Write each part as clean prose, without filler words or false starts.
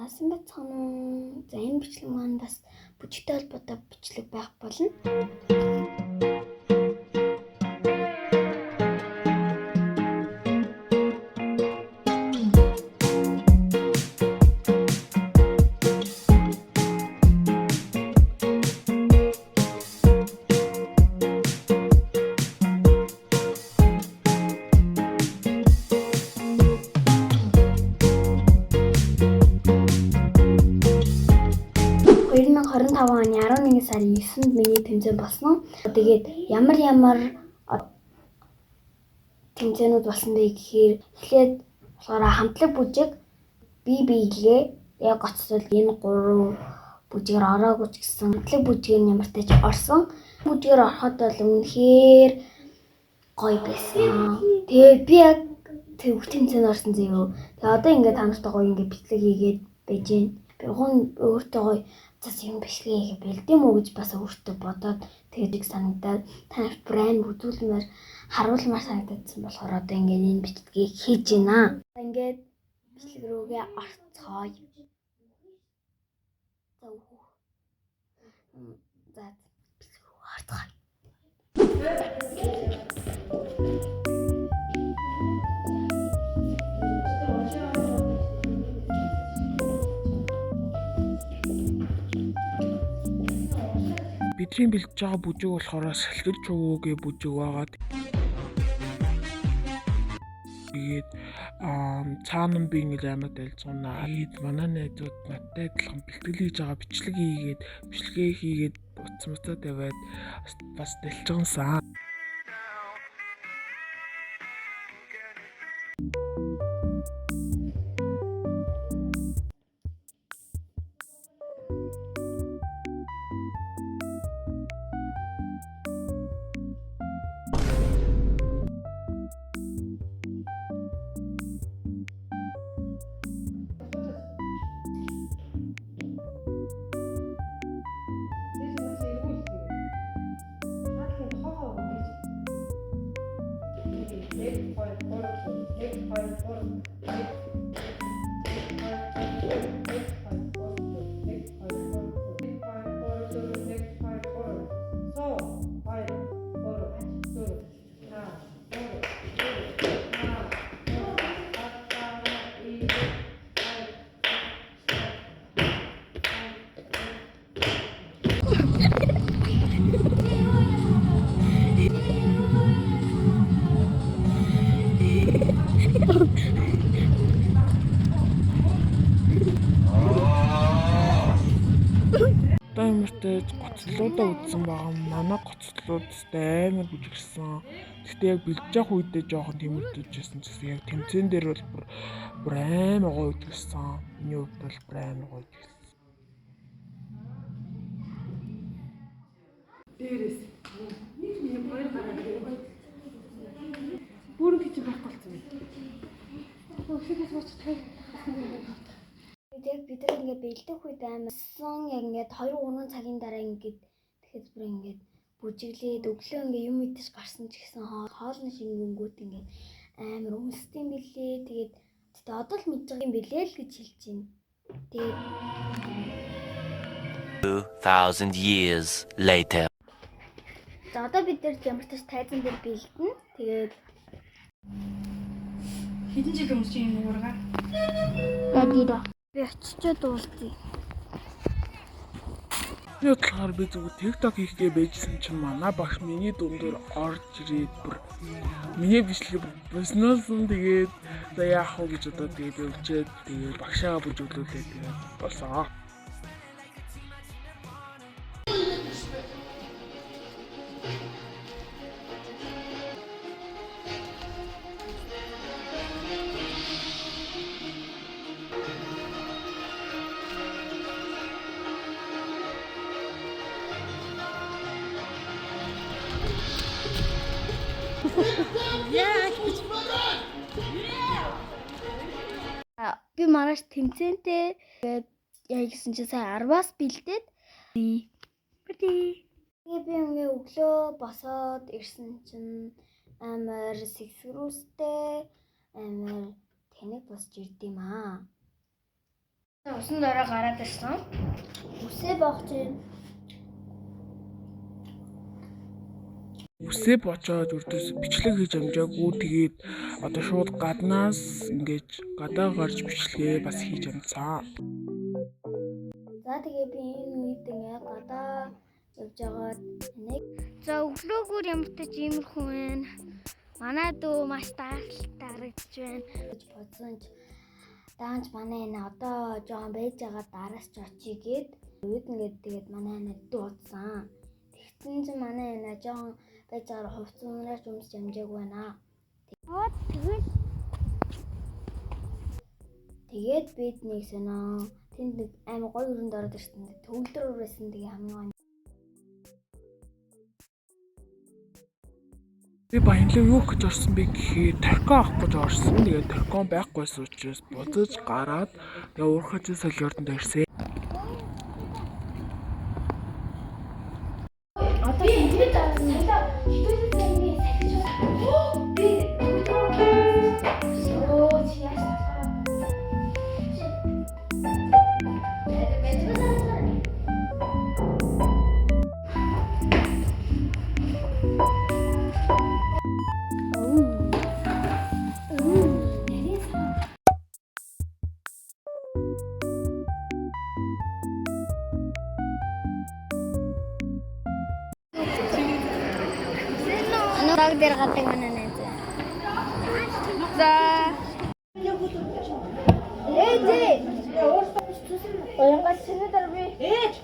Асан бацхан за энэ бичлэг маань бас бүжигтэй холбоотой бичлэг байх болно. оны 11 сарын 9-нд миний тэмцээн болсон. Тэгээд ямар тэмцээнүүд болсон бэ гэхээр эхлээд болохоор хамтлаг бүжиг биегээ яг гоцтол энэ 3 бүжгээр ороогүй ч гэсэн хамтлаг бүжгээр нь ямар тач орсон. Бүжгээр ороход бол үнэхээр гоё байсан. Тэгээд би яг төвх тэмцээнд орсон заяа. Тэгээд одоо ингээд хамтдаа гоё ингээд бичлэг хийгээд байж байна. Би өөртөө гоё цас юм бичлэг хийх бэлдэм үү гэж бас өөртөө бодоод тэгээд санагдаад танарт брэнд үзүүлмээр харуулмаар санагдсан болохоор одоо ингээд энэ бичлэгийг хийж байна. Ингээд бичлэг рүүгээ орцгоё. За бичлэг рүү орцгоё. Бидний бэлдэж байгаа бүжиг болохоор сэлгэж өгөөгээ бүжиг байгаа. Тэгээд цаана би ингээд амар дэлцуунаа. Тэгээд манай найзууд надтай адилхан бэлтгэл хийж байгаа бичлэг хийгээд утас мутаа тавиад бас дэлцуунсан. Ямартай гоцлуудаа үзсэн байгаа. Манай гоцлуудтай амар бүжигсэн. Гэхдээ яг бэлдэж явах үедээ жоохон тэмүүлдэж байсан. Яг тэмцээн дээр бол бүр амар гоё үзсэн. Миний хувьд бол бүр амар гоё үзсэн. Дээрээс нэг хоёр гараад бүрэн гэж байхгүй болсон юм. Өшөөс боцтой. Яг бид нар ингээд бэлдэх үед амарсан яг ингээд 2-3 цагийн дараа ингээд тэгэхэд бүр ингээд бүжиглээд өглөө ингээд юм идэж гарсан ч гэсэн хоолны шингэнгүүт ингээд амар үнстэй юм билээ. Тэгээд одоо л мэдж байгаа юм билээ л гэж хэлж байна. Тэгээд 2000 years later. За одоо бид нар ямар ч тайзан дээр бэлдэнэ. Тэгээд хэдэн жил өмнө чи юм уурга? гадира би очичод уулзъя. Би болохоор би зүгээр TikTok хийхгээ байжсэн чинь манай багш миний дундуур орж ирээд бүр миний бичлэг бизнесэн тэгээд за яах вэ гэж одоо тэгээд өвчээд тэгээд багшаа бүжиглүүлээд тэгээд болсон. Би маргааш тэмцээнтэй тэгээд яа гэсэн чи сая 10-аас бэлдээд тэгээд би ингээ өглөө босоод ирсэн чинь амар сэгсрүүстэй амар тэнэг босч ирд юм аа. Усан дорой гараад ирсэн. Үсээ боогч юм. Үсээ бочоод үрдээс бичлэг хийж амжаагүй. Тэгээд одоо шууд гаднаас ингэж гадаа гарч бичлэгээ бас хийж амжсан. За тэгээ би энэ үед ингээ гадаа явж байгаад нэг за өглөөгөр ямар ч иймэрхүү байна. Манай дүү маш тааралтай харагдаж байна гэж бодсон ч даанч манай энэ одоо жоон байж байгаа дараас ч очие гээд үед ингээд тэгээд манай энэ дуудсан. Тэгсэн чинь манай энэ жоон байж байгаа хувцсанаар юмс амжааг байна. Тэгээд бид нэг соноо тэнд нэг амар гоё өрөнд ороод ирсэн. Төгөлдөр байсан тэгээ хамгийн Би баянлаг юу гэж орсон бэ гэхээр таркон авах гэж орсон. Тэгээд таркон байхгүйсэн учраас буцаж гараад тэгээ уурхаж солиордонд ирсэн. одоо ингэж цалаа хитүүсэн нэг сахиж би оо чияс Даг дээр гадаг манай найз. За. Ээж. Оянгаа чиний дээр би. Ээж.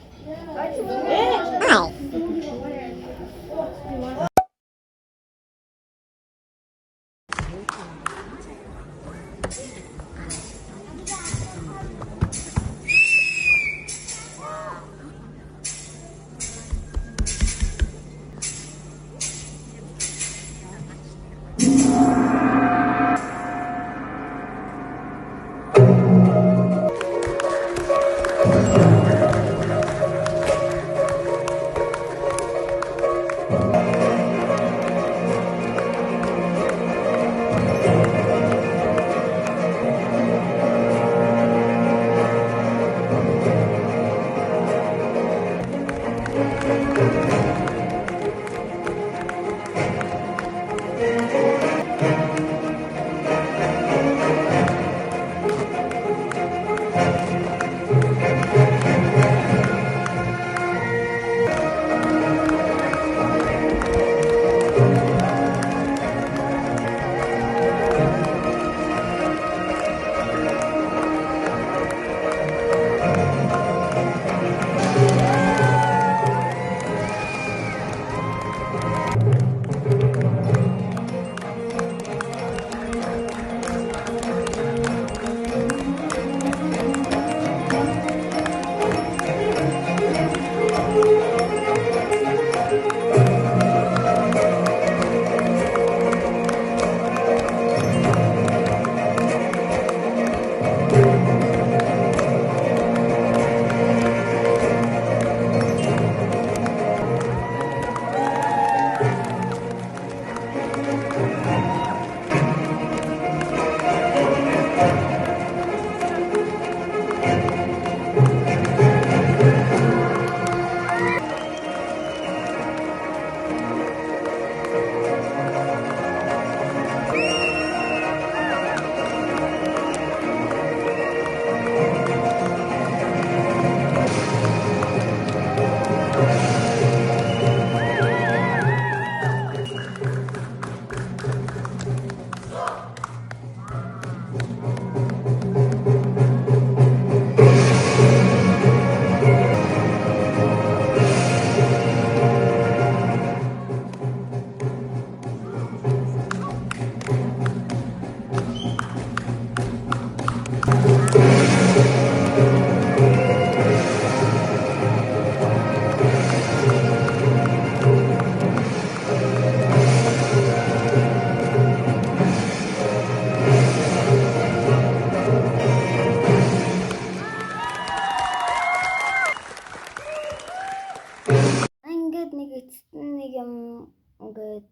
ингээд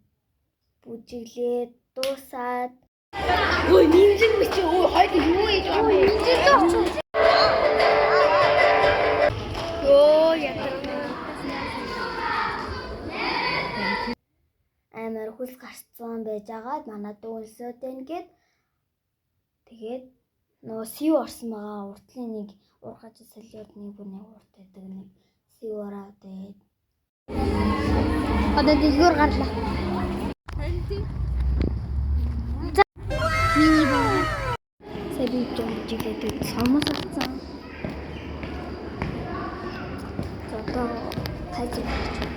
бүжиглээ дуусаад ой нэмжин бичээ ой хойд юу хийж байгаа юм бэ? хөлс гарцсан байж агаад манай дүүнсөө тэнгээд тэгээд нөгөө сив орсон байгаа уртлын нэг ургаж солиод нэг бүр нэг урт байдаг нэг сив ороод тэгээд одоо дэлгүүр гарлаа. Миний баа. Сэбий жигээд сомос авсан. Одоо хайж байна.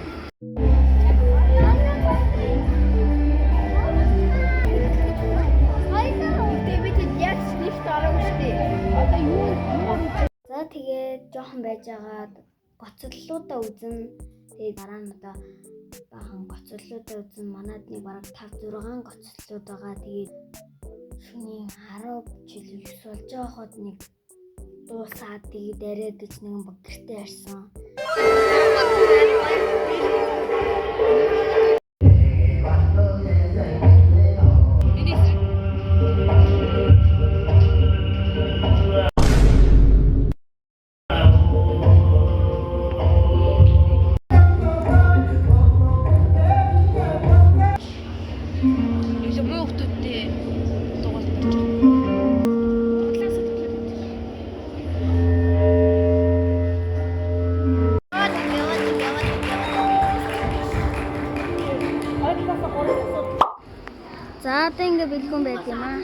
За тэгээд жоохон байжгаад гоцлолуудаа үзэн тэгээд дараа нь одоо баахан гоцлолуудаа үзэн манад нэг бараг 5 6 гоцлолууд байгаа. Тэгээд шөнийн 10 жил 9 болж байгаа хот нэг дуусаад тэгээд арай гэж нэг гэртээ харсан. За одоо ингэ бэлгүүн байт юм аа.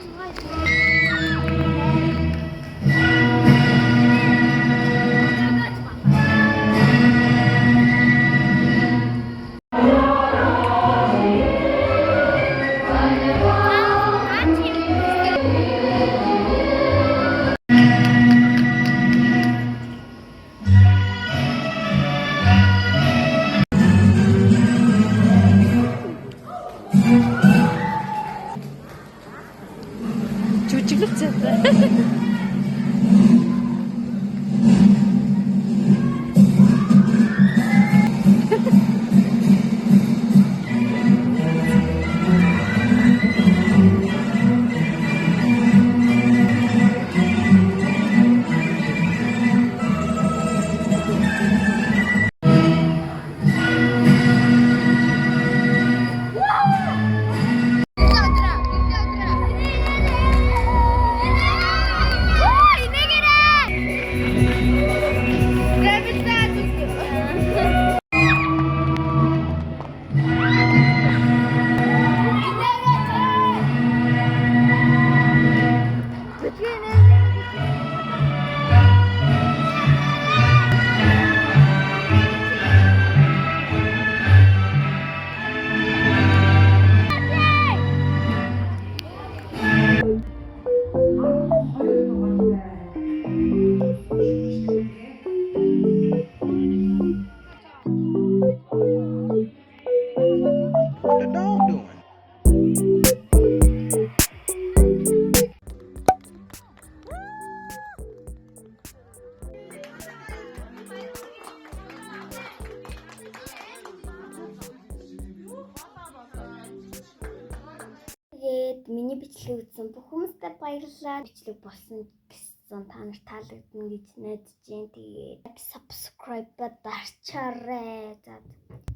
Тэгээд миний бичлэг үзсэн бүх хүмүүстээ баярлалаа. Бичлэг болсон гэсэн та нарт таалагдана гэж найдаж байна. Тэгээд subscribe дарчаарай. За.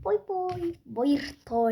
Бой бой. Баяр тоо.